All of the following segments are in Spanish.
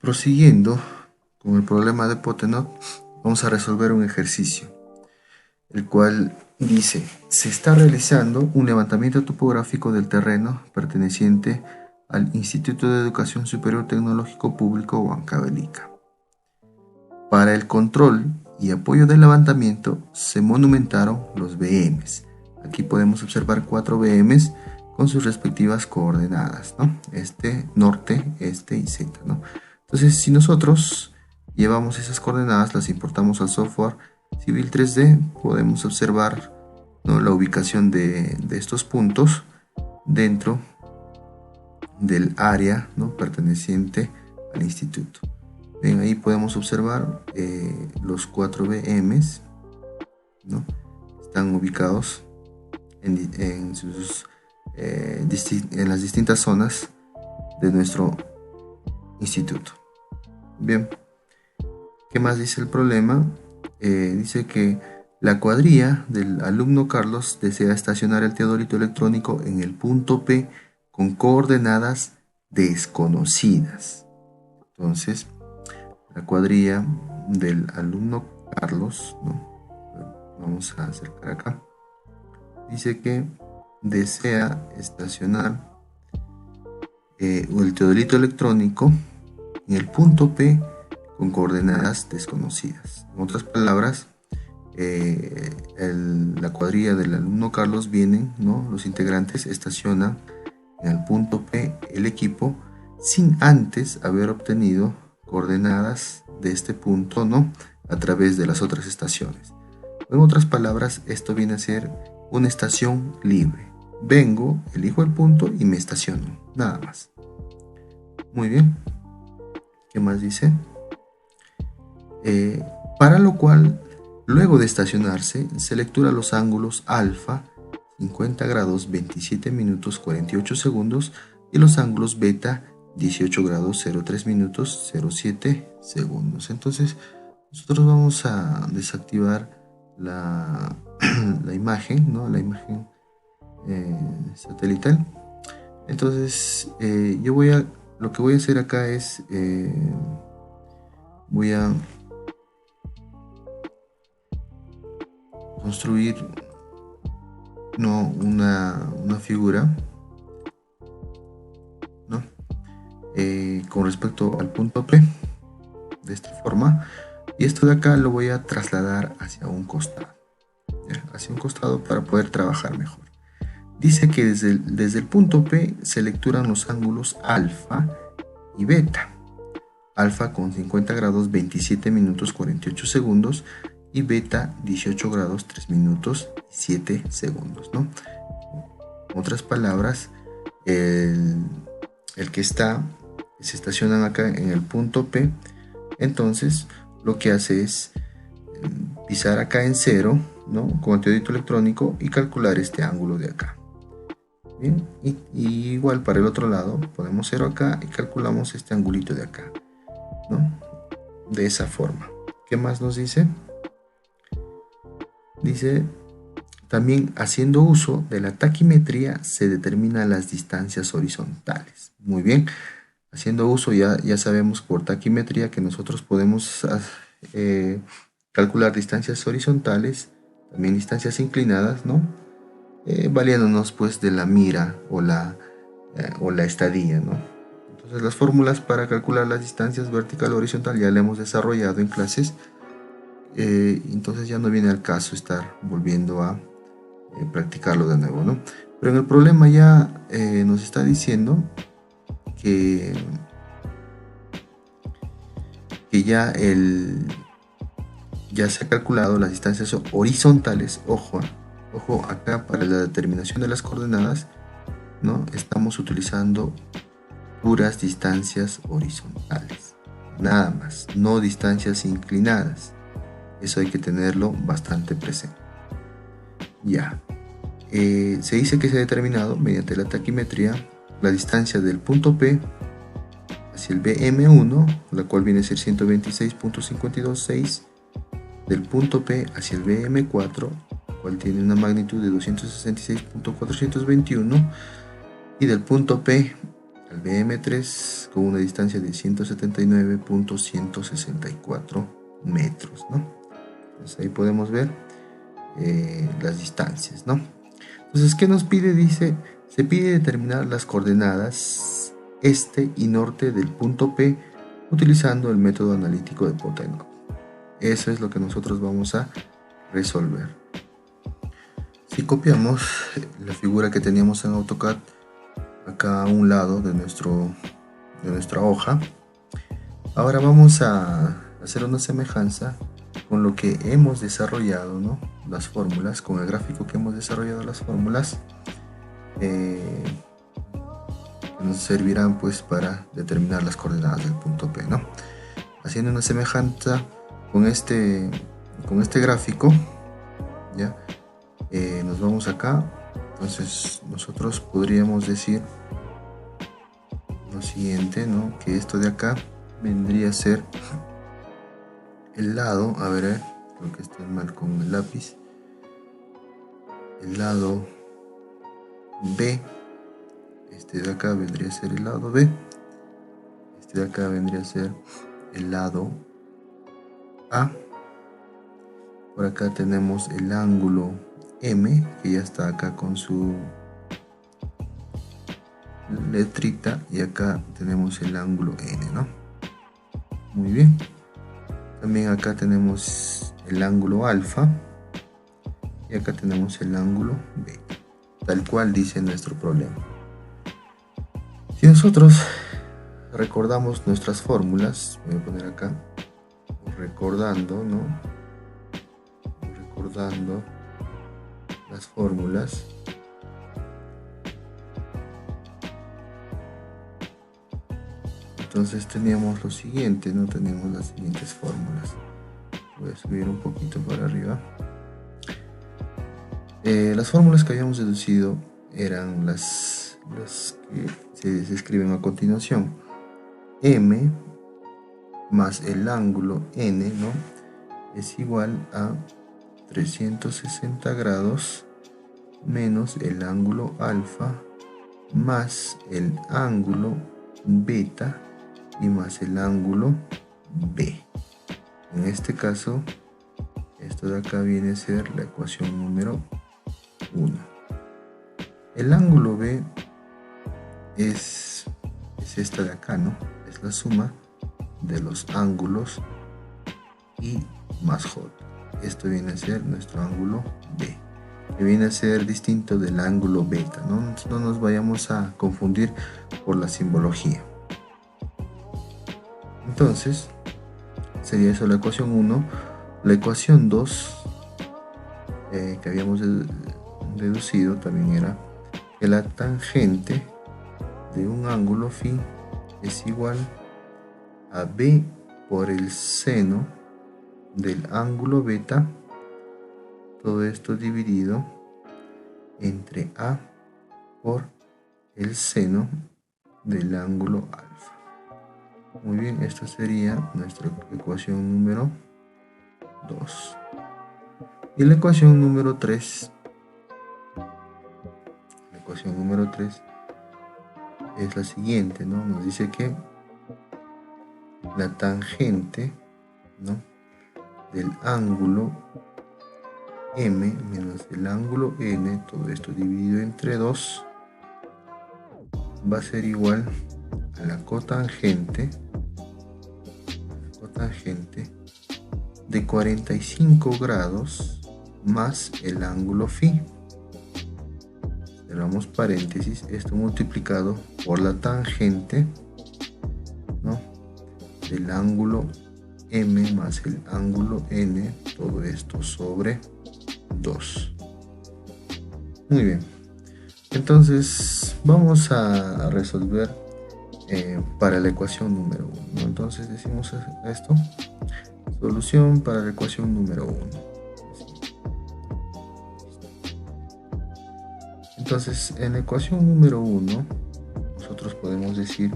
Prosiguiendo con el problema de Potenot, vamos a resolver un ejercicio, el cual dice: se está realizando un levantamiento topográfico del terreno perteneciente al Instituto de Educación Superior Tecnológico Público Huancavelica. Para el control y apoyo del levantamiento se monumentaron los BMs. Aquí podemos observar 4 BMs con sus respectivas coordenadas, ¿no? Este, norte, este y z, ¿no? Entonces, si nosotros llevamos esas coordenadas, las importamos al software Civil 3D, podemos observar, ¿no?, la ubicación de estos puntos dentro del área, ¿no?, perteneciente al instituto. Bien, ahí podemos observar los 4 BMs, ¿no? Están ubicados en las distintas zonas de nuestro instituto. Bien, ¿qué más dice el problema? Dice que la cuadrilla del alumno Carlos desea estacionar el teodolito electrónico en el punto P con coordenadas desconocidas. Entonces, la cuadrilla del alumno Carlos, ¿no?, vamos a acercar acá, dice que desea estacionar el teodolito electrónico en el punto P con coordenadas desconocidas. En otras palabras, la cuadrilla del alumno Carlos vienen, ¿no?, los integrantes estacionan en el punto P el equipo sin antes haber obtenido coordenadas de este punto, ¿no?, a través de las otras estaciones. En otras palabras, esto viene a ser una estación libre. Vengo, elijo el punto y me estaciono, nada más. Muy bien. ¿Qué más dice? Para lo cual, luego de estacionarse, se lectura los ángulos alfa 50 grados 27 minutos 48 segundos y los ángulos beta 18 grados 03 minutos 07 segundos. Entonces, nosotros vamos a desactivar la imagen, ¿no?, la imagen satelital. Entonces, lo que voy a hacer acá es voy a construir una figura, ¿no?, con respecto al punto P, de esta forma, y esto de acá lo voy a trasladar hacia un costado, ¿ya?, hacia un costado para poder trabajar mejor. Dice que desde el punto P se lecturan los ángulos alfa y beta. Alfa con 50 grados 27 minutos 48 segundos y beta 18 grados 3 minutos 7 segundos, ¿no? En otras palabras, el que se estacionan acá en el punto P, entonces lo que hace es pisar acá en 0, ¿no?, con el teodolito electrónico y calcular este ángulo de acá. Bien, y igual para el otro lado ponemos 0 acá y calculamos este angulito de acá, ¿no?, de esa forma. ¿Qué más nos dice? Dice: también haciendo uso de la taquimetría se determinan las distancias horizontales. Muy bien, haciendo uso ya sabemos por taquimetría que nosotros podemos calcular distancias horizontales, también distancias inclinadas, ¿no?, valiéndonos pues de la mira o la estadía, ¿no? Entonces, las fórmulas para calcular las distancias vertical o horizontal ya la hemos desarrollado en clases, entonces ya no viene al caso estar volviendo a practicarlo de nuevo, ¿no? Pero en el problema ya nos está diciendo que ya se ha calculado las distancias horizontales. Ojo acá, para la determinación de las coordenadas, ¿no?, estamos utilizando puras distancias horizontales, nada más, no distancias inclinadas. Eso hay que tenerlo bastante presente. Ya, se dice que se ha determinado mediante la taquimetría la distancia del punto P hacia el BM1, la cual viene a ser 126.526, del punto P hacia el BM4, cual tiene una magnitud de 266.421, y del punto P al BM3 con una distancia de 179.164 metros, ¿no? Entonces ahí podemos ver las distancias, ¿no? Entonces, ¿qué nos pide? Dice, se pide determinar las coordenadas este y norte del punto P utilizando el método analítico de Poteno. Eso es lo que nosotros vamos a resolver. Si copiamos la figura que teníamos en AutoCAD acá a un lado de nuestra hoja, ahora vamos a hacer una semejanza con lo que hemos desarrollado, ¿no? Las fórmulas, con el gráfico que hemos desarrollado las fórmulas, que nos servirán pues para determinar las coordenadas del punto P, ¿no? Haciendo una semejanza con este gráfico, ¿ya? Nos vamos acá. Entonces nosotros podríamos decir lo siguiente, ¿no? Que esto de acá vendría a ser el lado, a ver, creo que está mal con el lápiz, el lado B, este de acá vendría a ser el lado B, este de acá vendría a ser el lado A. Por acá tenemos el ángulo M, que ya está acá con su letrita, y acá tenemos el ángulo N, ¿no? Muy bien. También acá tenemos el ángulo alfa y acá tenemos el ángulo beta, tal cual dice nuestro problema. Si nosotros recordamos nuestras fórmulas, voy a poner acá recordando, ¿no? Recordando las fórmulas. Entonces teníamos lo siguiente, ¿no? Teníamos las siguientes fórmulas. Voy a subir un poquito para arriba. Las fórmulas que habíamos deducido eran las que se escriben a continuación. M más el ángulo N, ¿no? Es igual a 360 grados menos el ángulo alfa más el ángulo beta y más el ángulo B. En este caso, esto de acá viene a ser la ecuación número 1. El ángulo B es esta de acá, ¿no? Es la suma de los ángulos I más J. Esto viene a ser nuestro ángulo B, que viene a ser distinto del ángulo beta, ¿no? No nos vayamos a confundir por la simbología. Entonces, sería eso la ecuación 1. La ecuación 2 que habíamos deducido también era que la tangente de un ángulo φ es igual a B por el seno del ángulo beta, todo esto dividido entre A por el seno del ángulo alfa. Muy bien, esta sería nuestra ecuación número 2. Y la ecuación número 3. La ecuación número 3 es la siguiente, ¿no? Nos dice que la tangente, ¿no?, del ángulo M menos el ángulo N, todo esto dividido entre 2, va a ser igual a la cotangente de 45 grados más el ángulo φ. Cerramos paréntesis, esto multiplicado por la tangente, ¿no?, del ángulo M más el ángulo N, todo esto sobre 2. Muy bien, entonces vamos a resolver para la ecuación número 1, ¿no? Entonces decimos esto: solución para la ecuación número 1. Entonces, en la ecuación número 1 nosotros podemos decir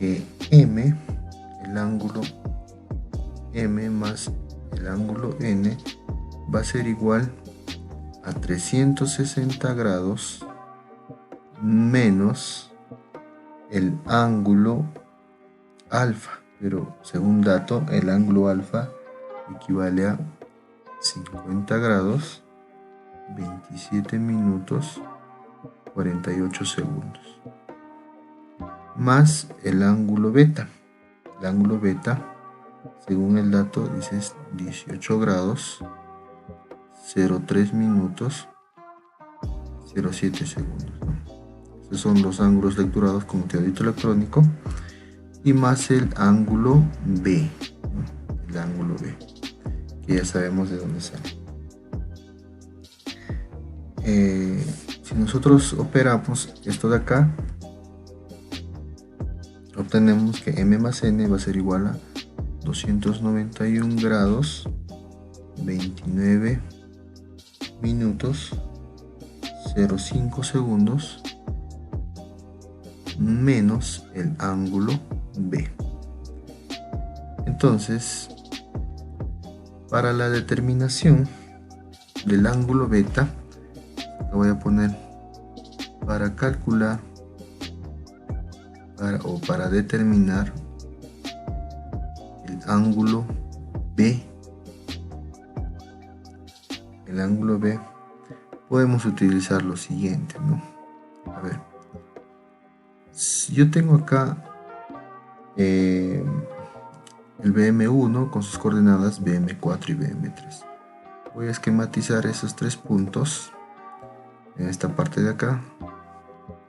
que M, el ángulo M más el ángulo N, va a ser igual a 360 grados menos el ángulo alfa, pero según dato, el ángulo alfa equivale a 50 grados, 27 minutos, 48 segundos, más el ángulo beta. El ángulo beta, según el dato, dice 18 grados, 03 minutos, 07 segundos, ¿no? Estos son los ángulos lecturados con teodolito electrónico, y más el ángulo B, ¿no? El ángulo B, que ya sabemos de dónde sale. Si nosotros operamos esto de acá, obtenemos que m más n va a ser igual a 291 grados, 29 minutos, 05 segundos, menos el ángulo B. Entonces, para la determinación del ángulo beta, lo voy a poner para calcular para determinar el ángulo B. El ángulo B podemos utilizar lo siguiente, ¿no? A ver, si yo tengo acá el BM1 con sus coordenadas BM4 y BM3. Voy a esquematizar esos tres puntos en esta parte de acá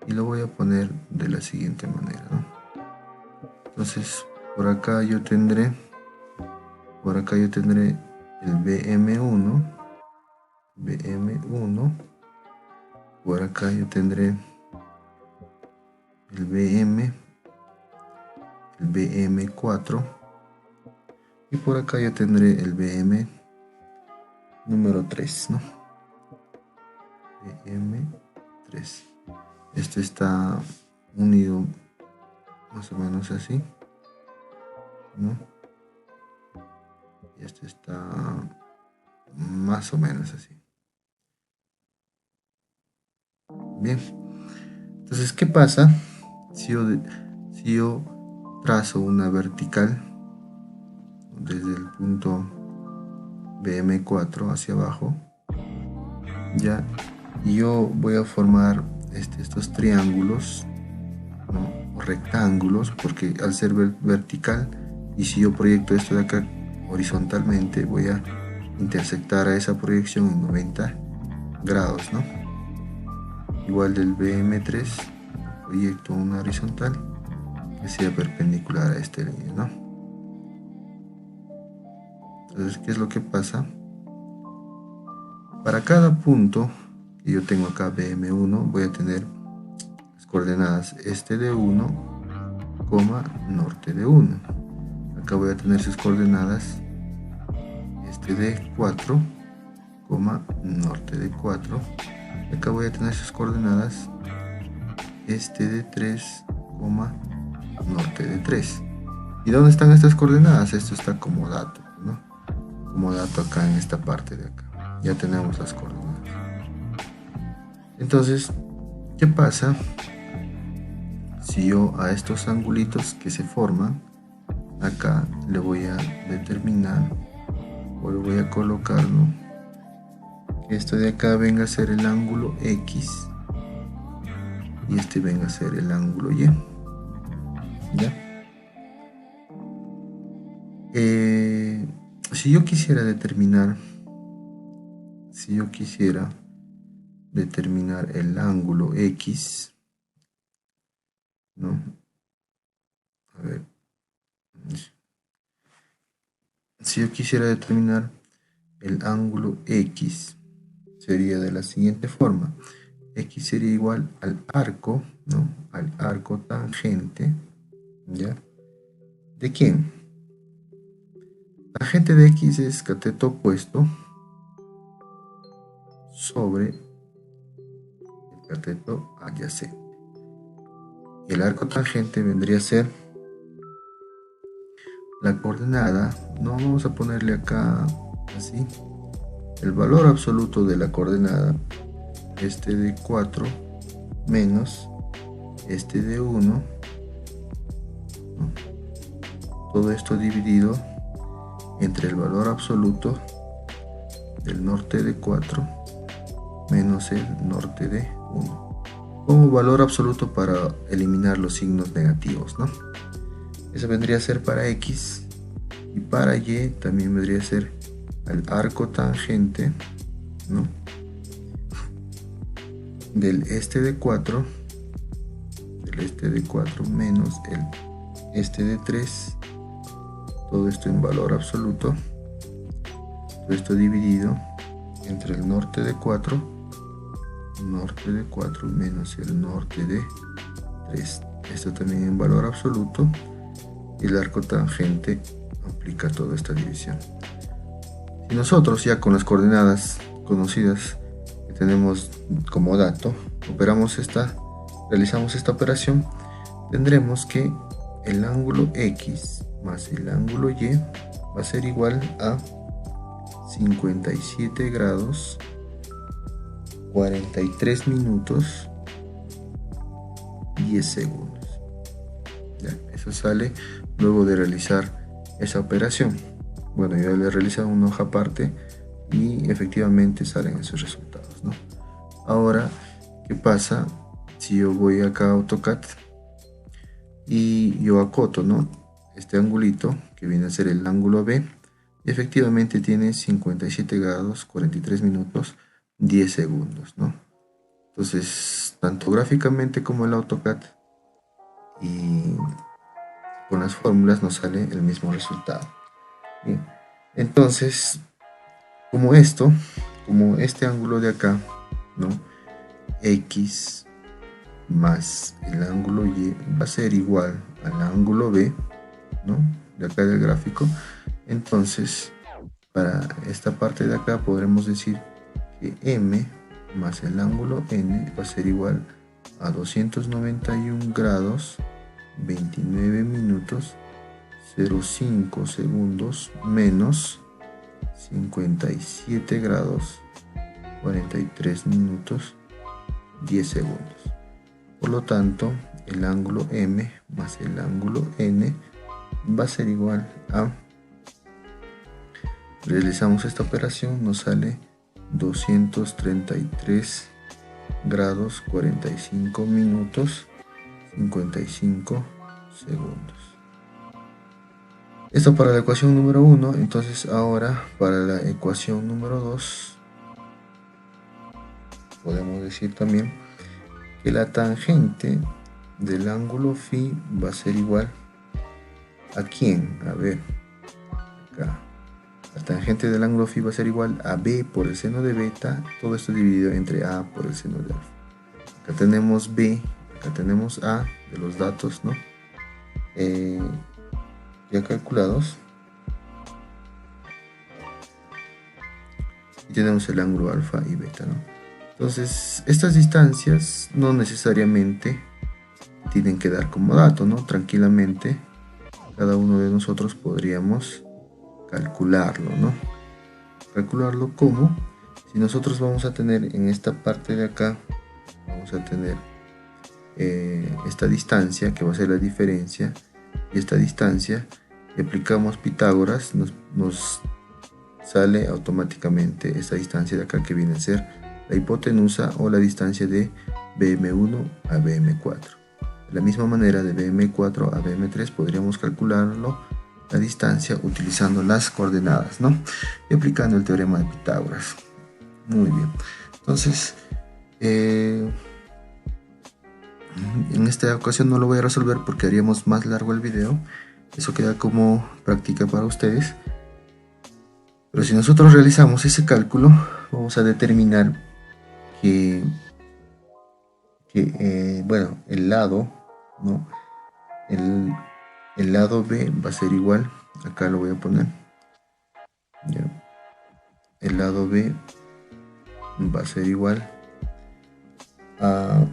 y lo voy a poner de la siguiente manera, ¿no? Entonces por acá yo tendré el BM1, por acá yo tendré el BM4 y por acá yo tendré el BM número 3, ¿no? BM3. Este está unido más o menos así, ¿no? Y este está más o menos así. Bien, entonces, ¿qué pasa si yo trazo una vertical desde el punto BM4 hacia abajo, ya, y yo voy a formar estos triángulos, ¿no? O rectángulos, porque al ser vertical, y si yo proyecto esto de acá horizontalmente, voy a intersectar a esa proyección en 90 grados, ¿no? Igual del BM3 proyecto una horizontal que sea perpendicular a esta línea, ¿no? Entonces, ¿qué es lo que pasa? Para cada punto que yo tengo acá, BM1, voy a tener las coordenadas este de 1, norte de 1. Acá voy a tener sus coordenadas este de 4, norte de 4. Acá voy a tener sus coordenadas este de 3, norte de 3. ¿Y dónde están estas coordenadas? Esto está como dato, ¿no? Como dato acá en esta parte de acá. Ya tenemos las coordenadas. Entonces, ¿qué pasa si yo a estos angulitos que se forman acá le voy a determinar, o le voy a colocar, ¿no? Que esto de acá venga a ser el ángulo X y este venga a ser el ángulo Y, ¿ya? Si yo quisiera determinar el ángulo X, ¿no? A ver, si yo quisiera determinar el ángulo X, sería de la siguiente forma. X sería igual al arco, ¿no? Al arco tangente, ¿ya? ¿De quién? Tangente de X es cateto opuesto sobre el cateto adyacente. Y el arco tangente vendría a ser la coordenada, no vamos a ponerle acá así, el valor absoluto de la coordenada, este de 4 menos este de 1 todo esto dividido entre el valor absoluto del norte de 4 menos el norte de 1, como valor absoluto para eliminar los signos negativos, ¿no? Eso vendría a ser para X, y para Y también vendría a ser el arco tangente, ¿no?, del este de 4 menos el este de 3, todo esto en valor absoluto, todo esto dividido entre el norte de 4 menos el norte de 3, esto también en valor absoluto, y el arco tangente aplica toda esta división. Si nosotros ya con las coordenadas conocidas que tenemos como dato realizamos esta operación, tendremos que el ángulo X más el ángulo Y va a ser igual a 57 grados 43 minutos 10 segundos. Ya, eso sale luego de realizar esa operación. Bueno, yo le he realizado una hoja aparte y efectivamente salen esos resultados, ¿no? Ahora, ¿qué pasa si yo voy acá a AutoCAD y yo acoto, ¿no?, este angulito que viene a ser el ángulo B, y efectivamente tiene 57 grados 43 minutos 10 segundos, ¿no? Entonces, tanto gráficamente como el AutoCAD y con las fórmulas nos sale el mismo resultado. Bien. Entonces, como este ángulo de acá, ¿no?, X más el ángulo Y va a ser igual al ángulo B, ¿no?, de acá del gráfico. Entonces, para esta parte de acá podremos decir que M más el ángulo N va a ser igual a 291 grados 29 minutos 05 segundos menos 57 grados 43 minutos 10 segundos. Por lo tanto, el ángulo M más el ángulo N va a ser igual a, realizamos esta operación, nos sale 233 grados 45 minutos 55 segundos. Esto para la ecuación número 1. Entonces ahora para la ecuación número 2 podemos decir también que la tangente del ángulo phi va a ser igual a ¿quién? A ver, acá. La tangente del ángulo phi va a ser igual a B por el seno de beta, todo esto dividido entre A por el seno de alfa. Acá tenemos B, acá tenemos A de los datos, ¿no?, ya calculados, y tenemos el ángulo alfa y beta, ¿no? Entonces, estas distancias no necesariamente tienen que dar como dato, ¿no? Tranquilamente, cada uno de nosotros podríamos calcularlo, ¿no? Calcularlo como, si nosotros vamos a tener en esta parte de acá, vamos a tener esta distancia que va a ser la diferencia, y esta distancia, y aplicamos Pitágoras, nos sale automáticamente esta distancia de acá que viene a ser la hipotenusa o la distancia de BM1 a BM4. De la misma manera, de BM4 a BM3 podríamos calcularlo la distancia utilizando las coordenadas, ¿no?, y aplicando el teorema de Pitágoras. Muy bien. Entonces, en esta ocasión no lo voy a resolver porque haríamos más largo el video. Eso queda como práctica para ustedes. Pero si nosotros realizamos ese cálculo, vamos a determinar que bueno, el lado, ¿no?, el lado B va a ser igual, acá lo voy a poner, ¿ya? El lado B va a ser igual a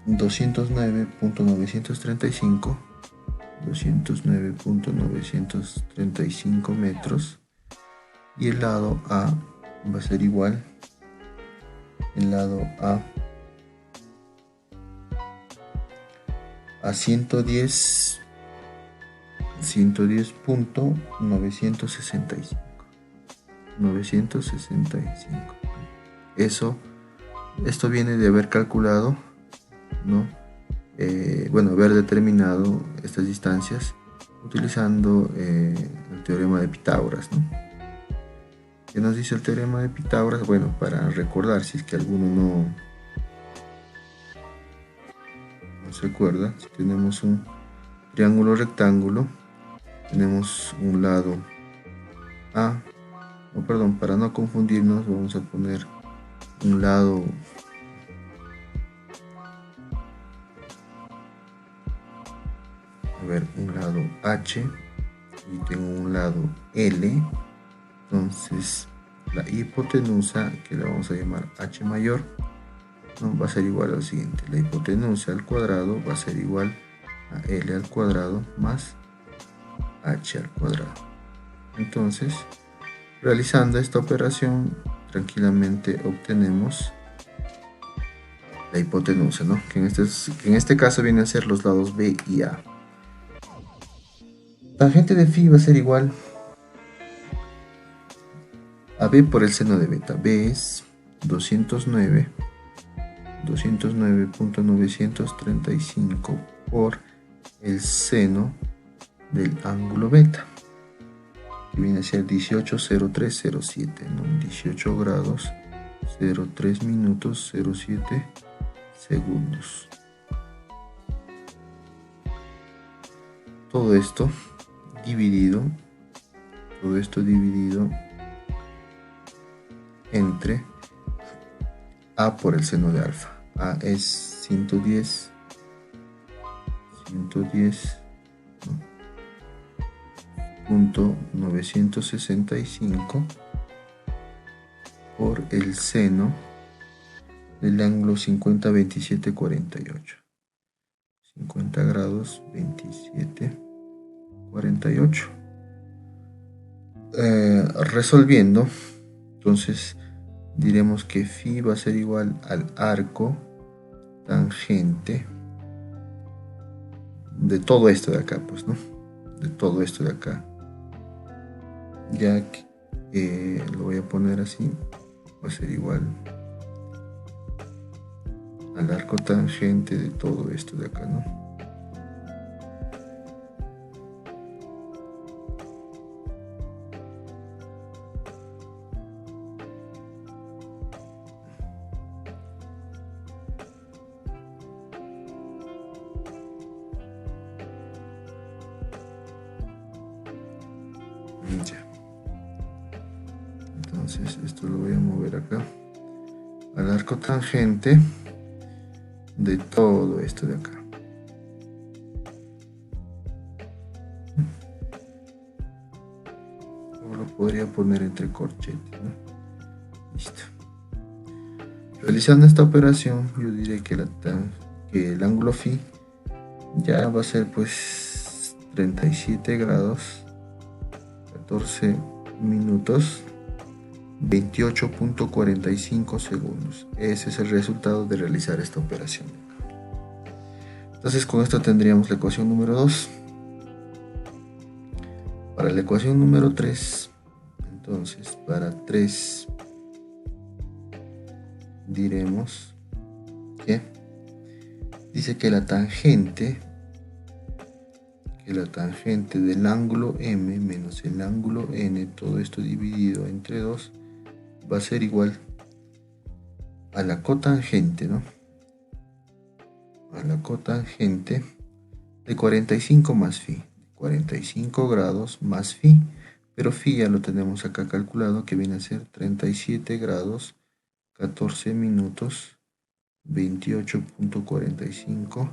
209.935 metros, y el lado A va a ser igual, el lado A a 110 110.965. Esto viene de haber calculado, ¿no? Haber determinado estas distancias utilizando el teorema de Pitágoras, ¿no? ¿Qué nos dice el teorema de Pitágoras? Bueno, para recordar, si es que alguno no se acuerda, si tenemos un triángulo rectángulo, tenemos un lado A, para no confundirnos, vamos a poner un lado un lado H y tengo un lado L. Entonces la hipotenusa, que la vamos a llamar H mayor, ¿no? Va a ser igual al siguiente: la hipotenusa al cuadrado va a ser igual a L al cuadrado más H al cuadrado. Entonces, realizando esta operación, tranquilamente obtenemos la hipotenusa, ¿no? Que en este caso vienen a ser los lados B y A. Tangente de phi va a ser igual a B por el seno de beta. B es 209.935 por el seno del ángulo beta, que viene a ser 18,0307, ¿no? 18 grados 03 minutos 07 segundos. Todo esto dividido entre A por el seno de alfa. A es 110.965 por el seno del ángulo 50-27-48. 50 grados 27-48. Resolviendo, entonces diremos que phi va a ser igual al arco tangente de todo esto de acá, pues, ¿no? De todo esto de acá. Ya que lo voy a poner así, va a ser igual al arco tangente de todo esto de acá, ¿no? Ya. Entonces esto lo voy a mover acá al arco tangente de todo esto de acá. O lo podría poner entre corchetes, ¿no? Listo. Realizando esta operación, yo diré que el ángulo phi ya va a ser pues 37 grados 14 minutos 28.45 segundos. Ese es el resultado de realizar esta operación. Entonces con esto tendríamos la ecuación número 2. Para la ecuación número 3, entonces para 3 diremos que dice que la tangente del ángulo M menos el ángulo N, todo esto dividido entre 2, va a ser igual a la cotangente, ¿no? A la cotangente de 45 más phi, 45 grados más phi, pero phi ya lo tenemos acá calculado, que viene a ser 37 grados 14 minutos 28.45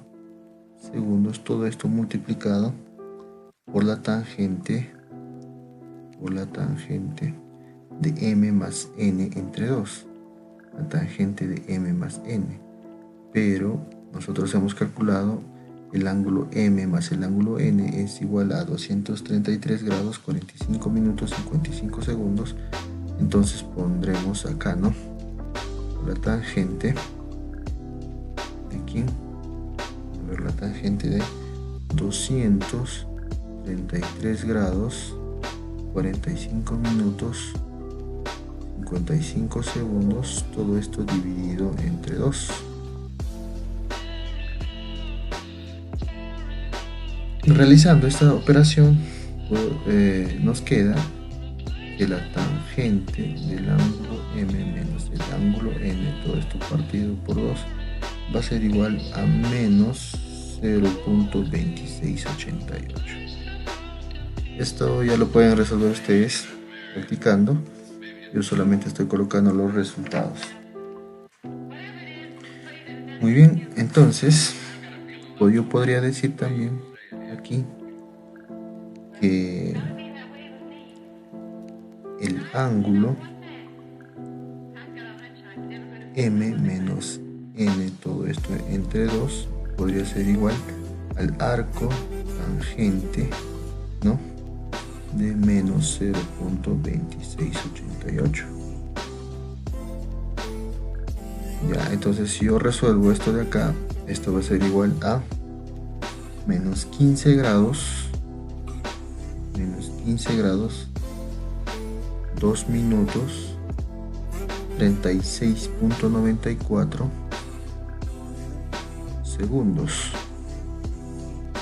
segundos. Todo esto multiplicado por la tangente de M más N entre 2, la tangente de M más N, pero nosotros hemos calculado el ángulo M más el ángulo N es igual a 233 grados 45 minutos 55 segundos. Entonces pondremos acá, ¿no?, la tangente de aquí, a ver, la tangente de 233 33 grados, 45 minutos, 55 segundos, todo esto dividido entre 2. Realizando esta operación, nos queda que la tangente del ángulo M menos el ángulo N, todo esto partido por 2, va a ser igual a menos 0.2688. Esto ya lo pueden resolver ustedes practicando. Yo solamente estoy colocando los resultados. Muy bien, entonces yo podría decir también aquí que el ángulo M menos N, todo esto entre 2, podría ser igual al arco tangente, ¿no?, de menos 0.2688. Ya, entonces si yo resuelvo esto de acá, esto va a ser igual a menos 15 grados, 2 minutos, 36.94 segundos.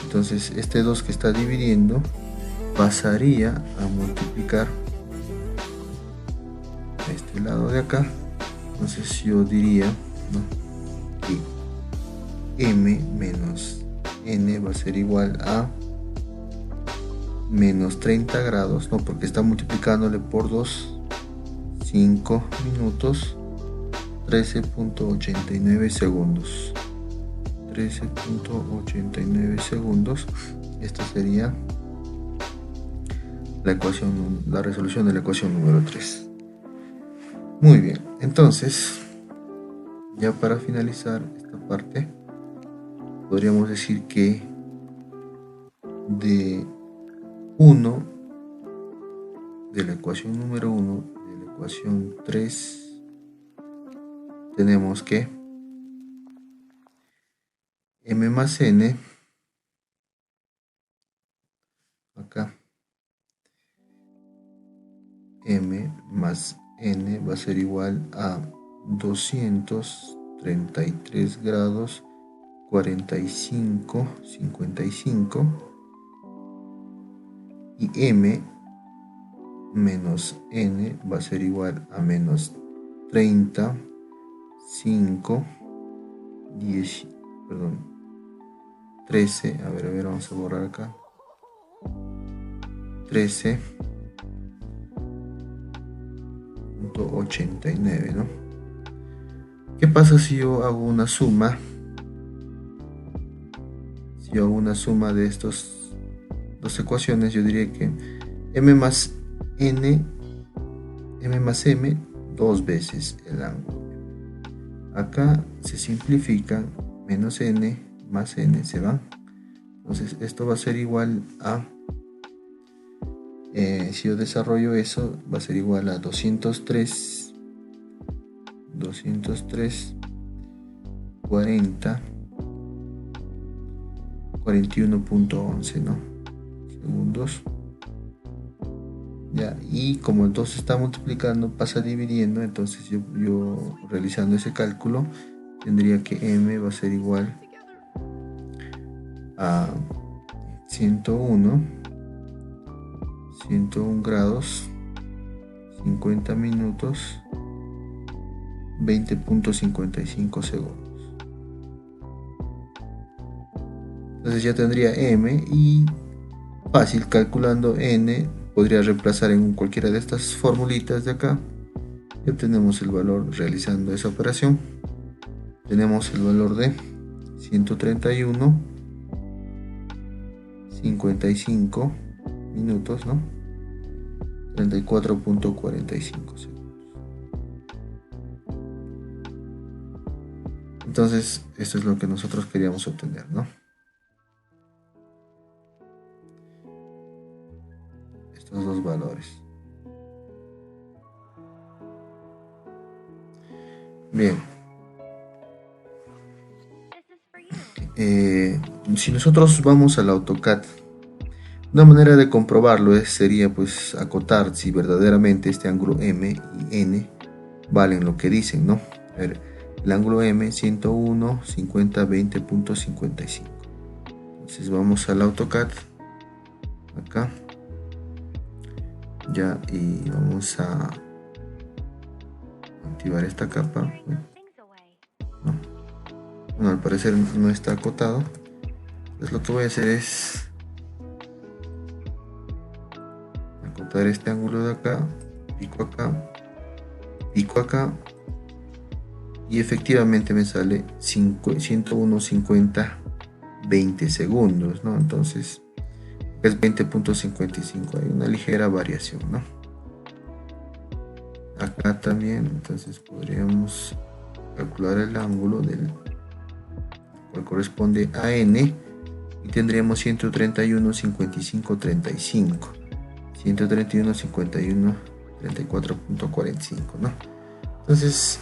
Entonces este 2 que está dividiendo pasaría a multiplicar a este lado de acá. Entonces yo diría, ¿no?, que M menos N va a ser igual a menos 30 grados, ¿no?, porque está multiplicándole por 2, 5 minutos, 13.89 segundos. 13.89 segundos. Esta sería la resolución de la ecuación número 3. Muy bien, entonces ya para finalizar esta parte, podríamos decir que de 1 de la ecuación número 1 de la ecuación 3 tenemos que M más N, acá M más N va a ser igual a 233 grados 45, 55, y M menos N va a ser igual a menos 30, 5, 10, perdón, 13, a ver, vamos a borrar acá, 13.89, ¿no? ¿Qué pasa si yo hago una suma? Si yo hago una suma de estas dos ecuaciones, yo diría que M más N, M más M, dos veces el ángulo. Acá se simplifican, menos N más N se van. Entonces esto va a ser igual a, si yo desarrollo eso, va a ser igual a 203, 40, 41.11, ¿no?, segundos. Ya, y como entonces está multiplicando, pasa dividiendo, entonces yo realizando ese cálculo tendría que M va a ser igual a 101 grados 50 minutos 20.55 segundos. Entonces ya tendría M, y fácil, calculando N podría reemplazar en cualquiera de estas formulitas de acá y obtenemos el valor realizando esa operación. Tenemos el valor de 131 55 minutos, ¿no?, 34.45 segundos. Entonces esto es lo que nosotros queríamos obtener, ¿no? Estos dos valores. Bien. Si nosotros vamos al AutoCAD, Una manera de comprobarlo sería pues acotar si verdaderamente este ángulo M y N valen lo que dicen, ¿no? A ver, el ángulo M 101, 50, 20.55. Entonces vamos al AutoCAD, acá, ya, y vamos a activar esta capa. No. Bueno, al parecer no está acotado. Entonces lo que voy a hacer es acotar este ángulo de acá, pico acá, y efectivamente me sale 101, 50, 20 segundos, ¿no? Entonces es 20.55, hay una ligera variación, ¿no? Acá también, entonces podríamos calcular el ángulo del cual corresponde a N y tendríamos 131, 55, 35, 131, 51, 34.45, ¿no? Entonces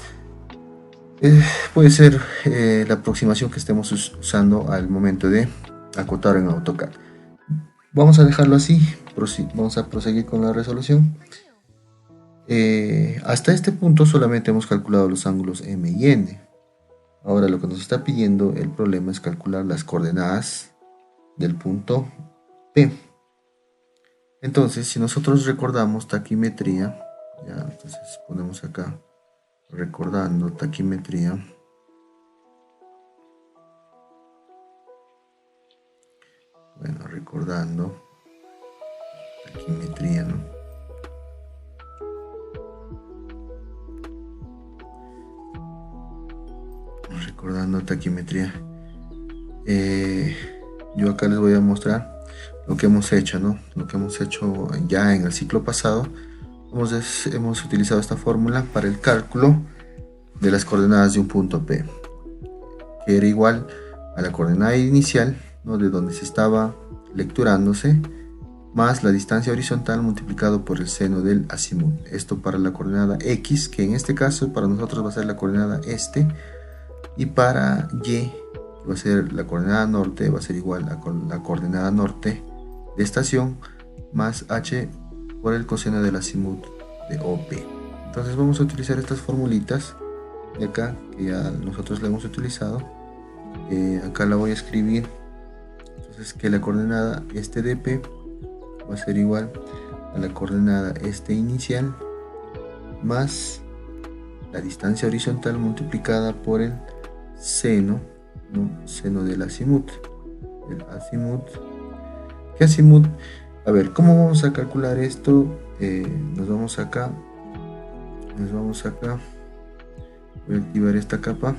puede ser la aproximación que estemos usando al momento de acotar en AutoCAD. Vamos a dejarlo así, vamos a proseguir con la resolución. Hasta este punto solamente hemos calculado los ángulos M y N. Ahora lo que nos está pidiendo el problema es calcular las coordenadas del punto P. Entonces, si nosotros recordamos taquimetría, ya, entonces ponemos acá recordando taquimetría. Bueno, recordando taquimetría, ¿no? Recordando taquimetría. Yo acá les voy a mostrar lo que hemos hecho, ¿no? Lo que hemos hecho ya en el ciclo pasado. Hemos utilizado esta fórmula para el cálculo de las coordenadas de un punto P, que era igual a la coordenada inicial, ¿no? De donde se estaba lecturándose, más la distancia horizontal multiplicado por el seno del azimut. Esto para la coordenada X, que en este caso para nosotros va a ser la coordenada este, y para Y, que va a ser la coordenada norte, va a ser igual a la coordenada norte de estación más H por el coseno del azimut de OP. Entonces vamos a utilizar estas formulitas de acá, que ya nosotros la hemos utilizado. Acá la voy a escribir. Entonces que la coordenada este de P va a ser igual a la coordenada este inicial más la distancia horizontal multiplicada por el seno, ¿no? Seno del azimut. ¿Qué azimut? A ver, ¿cómo vamos a calcular esto? Nos vamos acá. Voy a activar esta capa.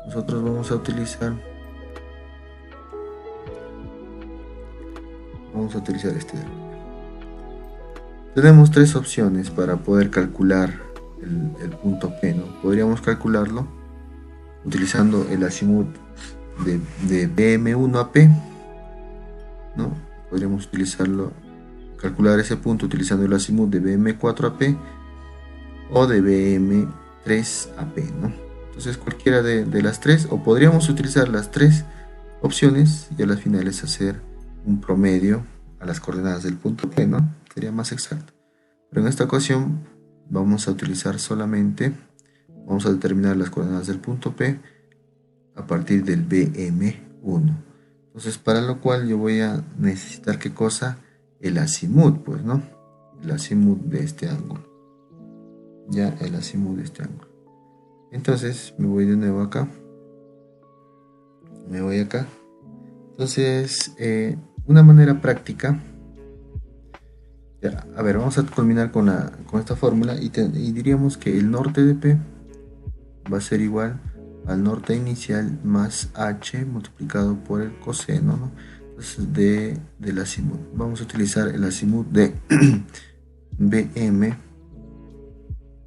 Nosotros vamos a utilizar este. Tenemos tres opciones para poder calcular el punto P, ¿no? Podríamos calcularlo utilizando el azimut de BM1 a P, ¿no? Podríamos calcular ese punto utilizando el azimut de BM4 a P o de BM3 a P, ¿no? Entonces cualquiera de las tres, o podríamos utilizar las tres opciones y a las finales hacer un promedio a las coordenadas del punto P, ¿no? Sería más exacto. Pero en esta ocasión vamos a determinar las coordenadas del punto P a partir del BM1. Entonces, para lo cual yo voy a necesitar, ¿qué cosa? El azimut, pues, ¿no? El azimut de este ángulo. Ya, el azimut de este ángulo. Entonces, me voy de nuevo acá. Me voy acá. Entonces, una manera práctica. Ya, a ver, vamos a culminar con esta fórmula y diríamos que el norte de P va a ser igual al norte inicial más H multiplicado por el coseno, ¿no? Entonces del azimut. Vamos a utilizar el azimut de BM,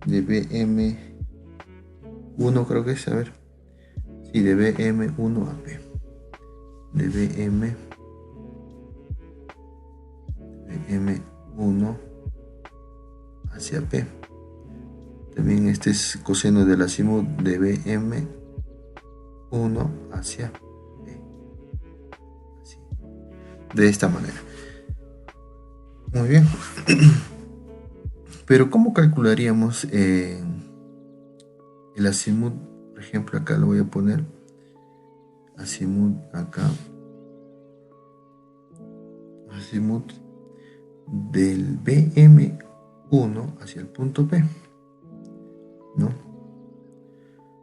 de BM1, creo que es, a ver. Sí, de BM1 a P. De BM1 hacia P. También este es coseno del azimut de BM1 hacia P. Así. de esta manera. Muy bien. Pero ¿cómo calcularíamos el azimut? Por ejemplo, acá lo voy a poner azimut acá. Azimut del BM1 hacia el punto P, ¿no?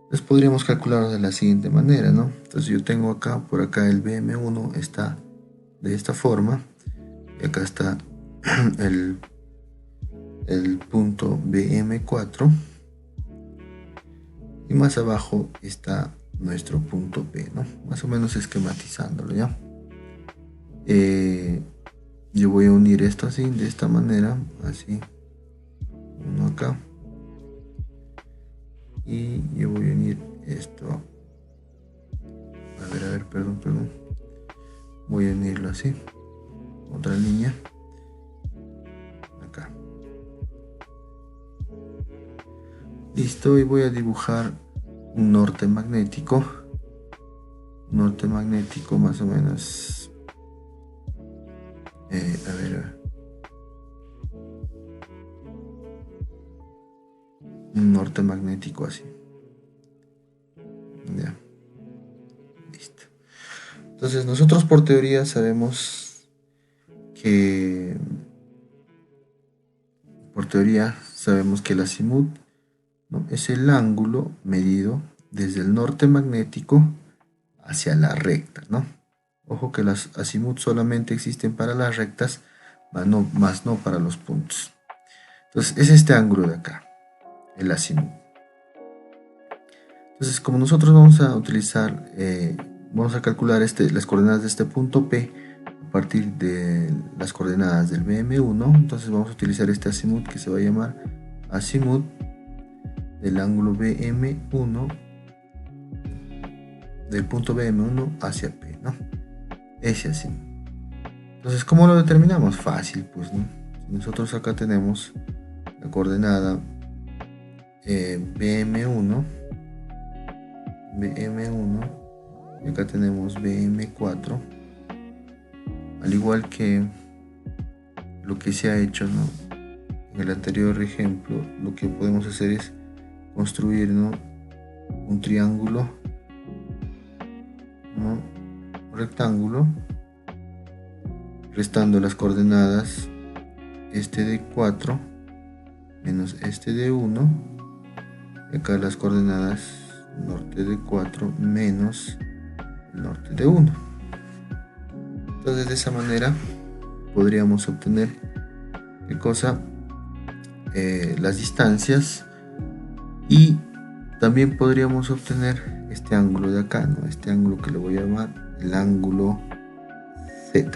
Entonces podríamos calcularlo de la siguiente manera, ¿no? Entonces yo tengo acá, por acá el BM1 está de esta forma, y acá está el punto BM4, y más abajo está nuestro punto P, ¿no? Más o menos esquematizándolo, ¿ya? Yo voy a unir esto así, de esta manera, así, uno acá, y yo voy a unir esto, a ver, perdón, voy a unirlo así, otra línea, acá, listo, y voy a dibujar un norte magnético más o menos, a ver, un norte magnético así, ya, listo. Entonces nosotros por teoría sabemos que el azimut, ¿no?, es el ángulo medido desde el norte magnético hacia la recta, ¿no? Ojo que las azimut solamente existen para las rectas, más no para los puntos. Entonces es este ángulo de acá, el azimut. Entonces, como nosotros vamos a utilizar, vamos a calcular las coordenadas de este punto P a partir de las coordenadas del BM1, entonces vamos a utilizar este azimut que se va a llamar azimut del ángulo BM1, del punto BM1 hacia P, ¿no? Ese azimut. Entonces, ¿cómo lo determinamos? Fácil, pues, ¿no? Nosotros acá tenemos la coordenada BM1, y acá tenemos BM4, al igual que lo que se ha hecho, ¿no?, en el anterior ejemplo. Lo que podemos hacer es construir, ¿no?, un triángulo, ¿no?, rectángulo, restando las coordenadas este de 4 menos este de 1, y acá las coordenadas norte de 4 menos el norte de 1. Entonces de esa manera podríamos obtener ¿qué cosa? Las distancias, y también podríamos obtener este ángulo de acá, ¿no?, este ángulo que le voy a llamar el ángulo Z,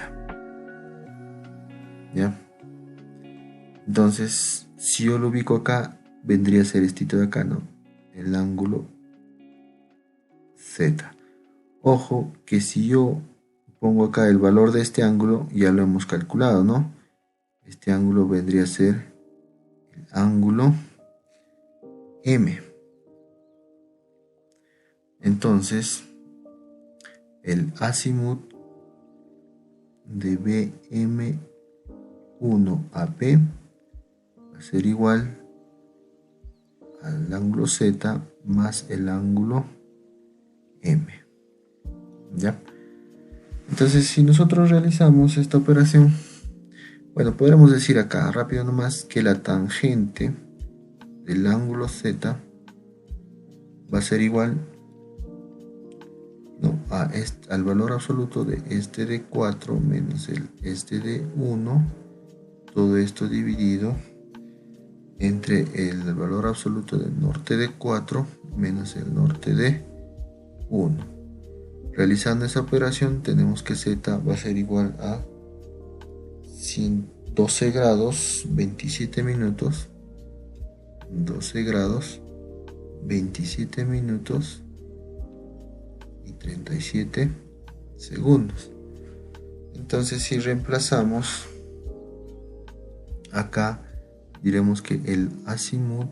¿ya? Entonces si yo lo ubico acá, vendría a ser este de acá, ¿no?, el ángulo Z. Ojo que si yo pongo acá el valor de este ángulo, ya lo hemos calculado, ¿no? Este ángulo vendría a ser el ángulo M. Entonces el azimut de BM1 a P va a ser igual al ángulo Z más el ángulo M, ¿ya? Entonces si nosotros realizamos esta operación, bueno, podríamos decir acá rápido nomás que la tangente del ángulo Z va a ser igual, ¿no?, al valor absoluto de este de 4 menos este de 1, todo esto dividido entre el valor absoluto del norte de 4 menos el norte de 1. Realizando esa operación tenemos que Z va a ser igual a 12 grados 27 minutos, 12 grados 27 minutos y 37 segundos. Entonces si reemplazamos acá, diremos que el azimut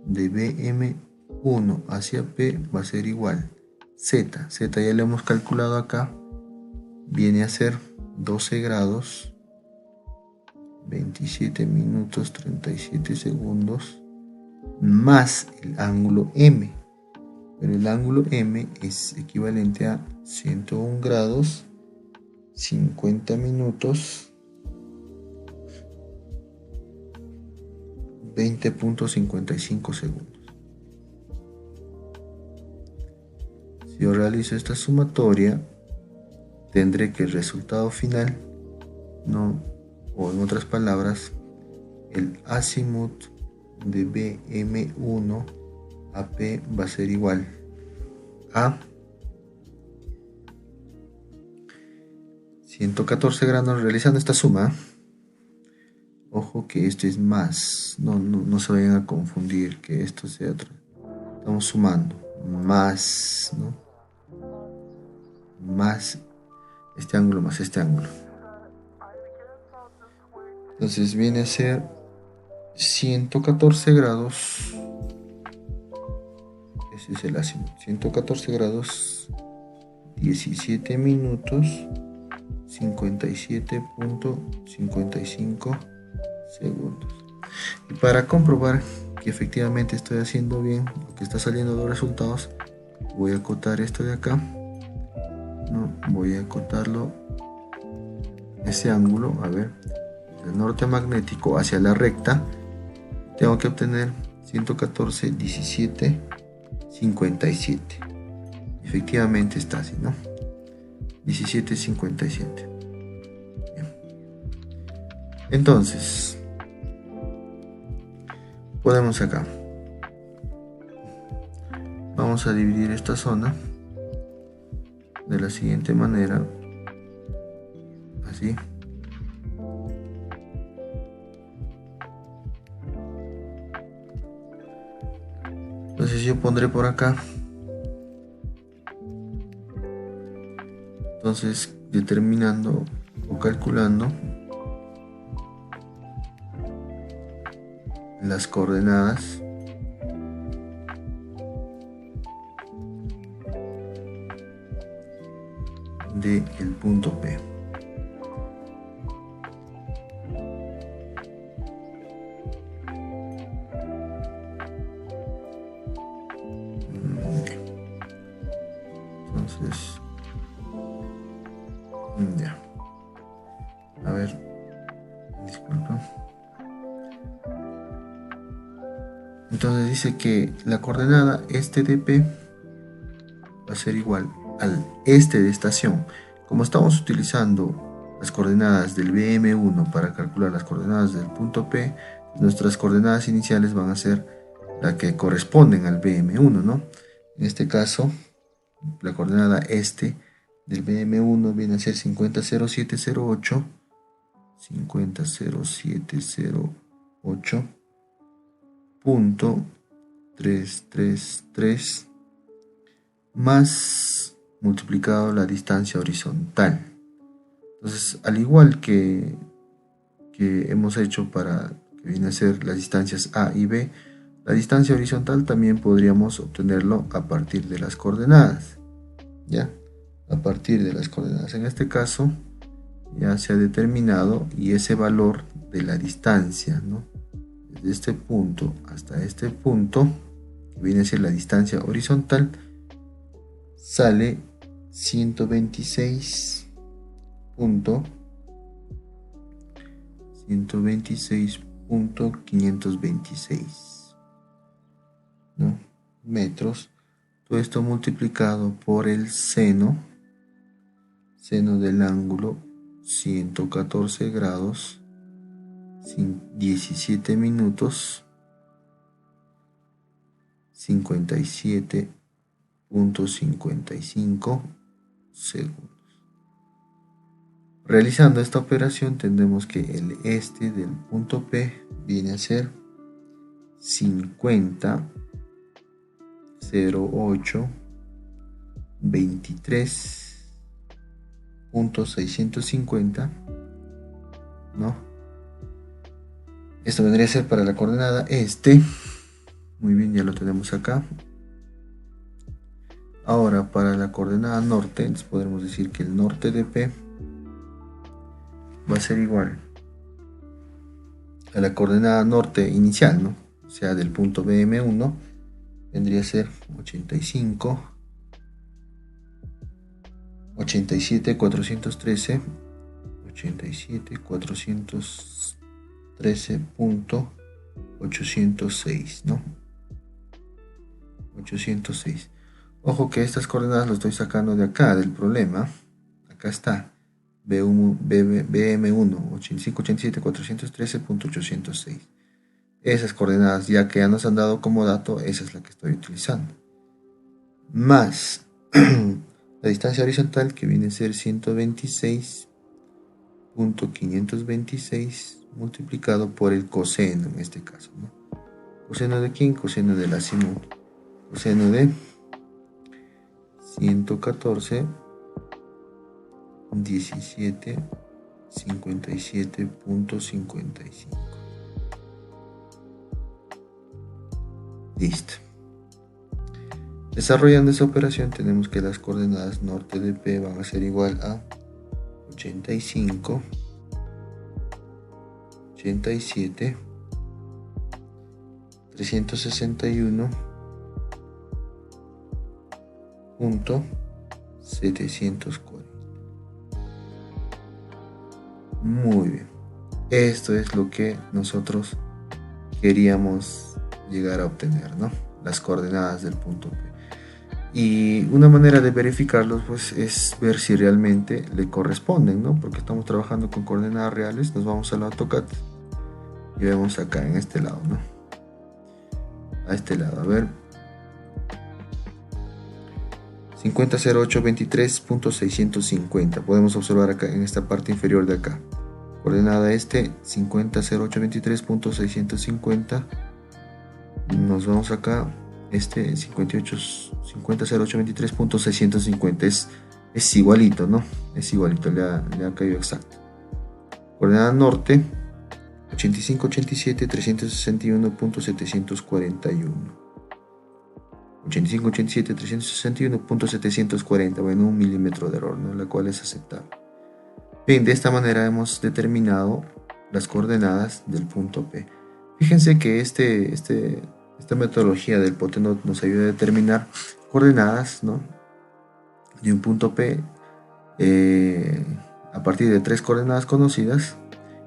de BM1 hacia P va a ser igual Z ya lo hemos calculado acá, viene a ser 12 grados, 27 minutos 37 segundos, más el ángulo M. Pero el ángulo M es equivalente a 101 grados, 50 minutos, 20.55 segundos. Si yo realizo esta sumatoria, tendré que el resultado final, o en otras palabras, el azimut de BM1 a P va a ser igual a 114 grados. Realizando esta suma, ojo que esto es más, no se vayan a confundir que esto sea otro. Estamos sumando más, más este ángulo más este ángulo. Entonces viene a ser 114 grados. Ese es el azimut. 114 grados, 17 minutos, 57.55 segundos. Y para comprobar que efectivamente estoy haciendo bien, o que está saliendo los resultados, voy a acotar esto de acá. Voy a acotarlo, ese ángulo, a ver, del norte magnético hacia la recta, tengo que obtener 114, 17, 57. Efectivamente está así, 17.57. Bien. Entonces, podemos acá. Vamos a dividir esta zona de la siguiente manera. Así. Entonces yo pondré por acá. Entonces, determinando o calculando las coordenadas del punto P. Entonces, ya. A ver, disculpa. Entonces dice que la coordenada este de P va a ser igual al este de estación. Como estamos utilizando las coordenadas del BM1 para calcular las coordenadas del punto P, nuestras coordenadas iniciales van a ser las que corresponden al BM1, En este caso, la coordenada este del BM1 viene a ser 500708, 500708.333 más multiplicado la distancia horizontal. Entonces, al igual que hemos hecho para que viene a ser las distancias A y B, la distancia horizontal también podríamos obtenerlo a partir de las coordenadas. ¿Ya? A partir de las coordenadas. En este caso, ya se ha determinado, y ese valor de la distancia, desde este punto hasta este punto, que viene a ser la distancia horizontal, sale 126.526 metros. Todo esto multiplicado por el seno del ángulo 114 grados, 17 minutos, 57.55 segundos. Realizando esta operación tendremos que el este del punto P viene a ser 50.08.23.650, Esto vendría a ser para la coordenada este. Muy bien, ya lo tenemos acá. Ahora para la coordenada norte, podemos decir que el norte de P va a ser igual a la coordenada norte inicial, ¿no? O sea, del punto BM1 vendría a ser 85, 87, 413, 87, 413.806, ¿no? 806. Ojo que estas coordenadas lo estoy sacando de acá, del problema. Acá está. BM1, 85, 87, 413.806. Esas coordenadas, ya que ya nos han dado como dato, esa es la que estoy utilizando. Más la distancia horizontal, que viene a ser 126.526 multiplicado por el coseno en este caso, ¿no? ¿Coseno de quién? Coseno del azimut. Coseno de 114, 17, 57.55. Listo. Desarrollando esa operación tenemos que las coordenadas norte de P van a ser igual a 85, 87, 361.740. Muy bien. Esto es lo que nosotros queríamos llegar a obtener, ¿no? Las coordenadas del punto P. Y una manera de verificarlos, pues, es ver si realmente le corresponden, ¿no? Porque estamos trabajando con coordenadas reales. Nos vamos al AutoCAD y vemos acá en este lado, ¿no? A este lado, a ver. 500823.650. Podemos observar acá en esta parte inferior de acá. Coordenada 500823.650. Nos vamos acá. 500823.650 es igualito, ¿no? Es igualito, le ha caído exacto. Coordenada norte 8587.361.741. 8587.361.740, bueno, 1 milímetro de error, ¿no? La cual es aceptable. Bien, de esta manera hemos determinado las coordenadas del punto P. Fíjense que esta metodología del Potenot nos ayuda a determinar coordenadas, ¿no?, de un punto P a partir de 3 coordenadas conocidas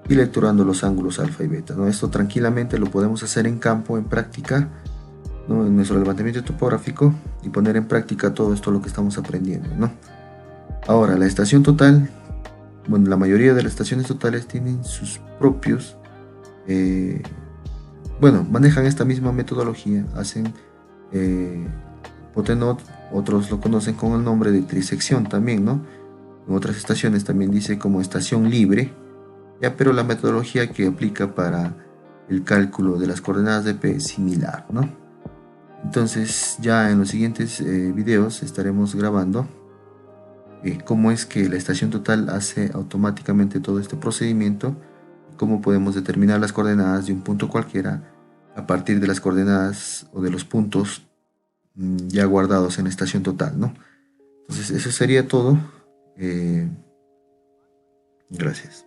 y lecturando los ángulos alfa y beta, ¿no? Esto tranquilamente lo podemos hacer en campo, en práctica, ¿no?, en nuestro levantamiento topográfico, y poner en práctica todo esto lo que estamos aprendiendo, ¿no? Ahora, la estación total, bueno, la mayoría de las estaciones totales tienen sus propios, manejan esta misma metodología, hacen Potenot, otros lo conocen con el nombre de trisección también, ¿no? En otras estaciones también dice como estación libre, ya, pero la metodología que aplica para el cálculo de las coordenadas de P es similar, ¿no? Entonces ya en los siguientes videos estaremos grabando cómo es que la estación total hace automáticamente todo este procedimiento, cómo podemos determinar las coordenadas de un punto cualquiera a partir de las coordenadas o de los puntos ya guardados en la estación total, ¿no? Entonces eso sería todo. Gracias.